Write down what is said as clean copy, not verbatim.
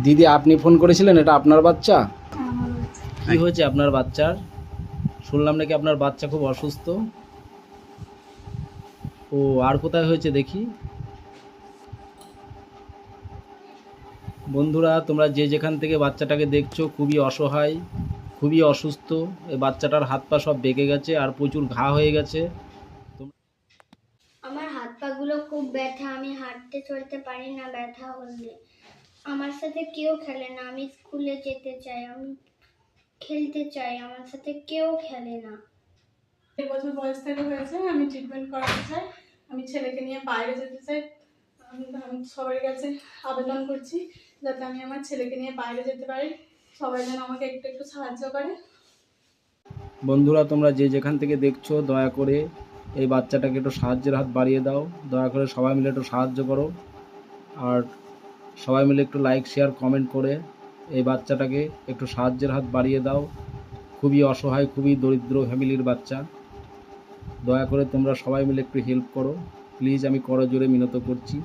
দিদি আপনি ফোন করেছিলেন, এটা আপনার বাচ্চা? আমার বাচ্চা। কি হয়েছে আপনার বাচ্চার? শুনলাম নাকি আপনার বাচ্চা খুব অসুস্থ। ও, আর কোথায় হয়েছে দেখি? বন্ধুরা, তোমরা যে যেখান থেকে বাচ্চাটাকে দেখছো, খুবই অসহায়, খুবই অসুস্থ। এই বাচ্চাটার হাত পা সব বেঁকে গেছে আর প্রচুর ঘা হয়ে গেছে। আমার হাত পা গুলো খুব ব্যথা, আমি হাঁটতে চলতে পারি না ব্যথা হলে। আমার সাথে কেউ খেলে না, আমি স্কুলে যেতে চাই, আমি খেলতে চাই, আমার সাথে কেউ খেলে না। 1 বছর বয়স থেকে হয়েছে, আমি ট্রিটমেন্ট করাতে চাই, আমি ছেলেকে নিয়ে বাইরে যেতে চাই। আমি সবার কাছে আবেদন করছি যাতে আমি আমার ছেলেকে নিয়ে বাইরে যেতে পারি, সবাই যেন আমাকে একটু একটু সাহায্য করে। বন্ধুরা, তোমরা যে যেখান থেকে দেখছো, দয়া করে এই বাচ্চাটাকে একটু সাহায্যের হাত বাড়িয়ে দাও। দয়া করে সবাই মিলে একটু সাহায্য করো। আর সবাই মিলে একটু লাইক, শেয়ার, কমেন্ট করে এই বাচ্চাটাকে একটু সাহায্যের হাত বাড়িয়ে দাও। খুবই অসহায়, খুবই দরিদ্র ফ্যামিলির বাচ্চা। দয়া করে তোমরা সবাই মিলে একটু হেল্প করো প্লিজ, আমি করজোরে মিনত করছি।